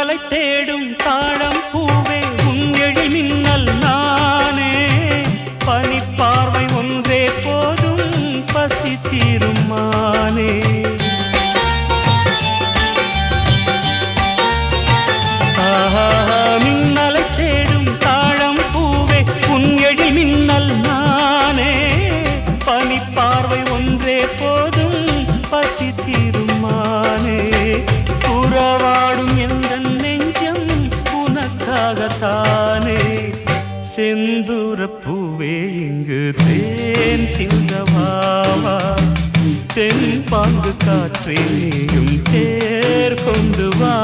மின்னலை தேடும் தாழம் பூவே உன் எழில் மின்னல் நானே பனிப்பார்வை ஒன்றே போதும் பசி தீரும் மானே மின்னலை தேடும் தாழம் பூவே உன் எழில் மின்னல் நானே பனிப்பார்வை ஒன்றே போதும் பசி தீரும் மானே உறவாடும் எந்த நெஞ்சம் உனக்காகத்தானே செந்தூர பூவே இங்கு தேன் சிந்தவாவா தென் பாங்கு காற்றே நீயும் தேர் கொண்டு வா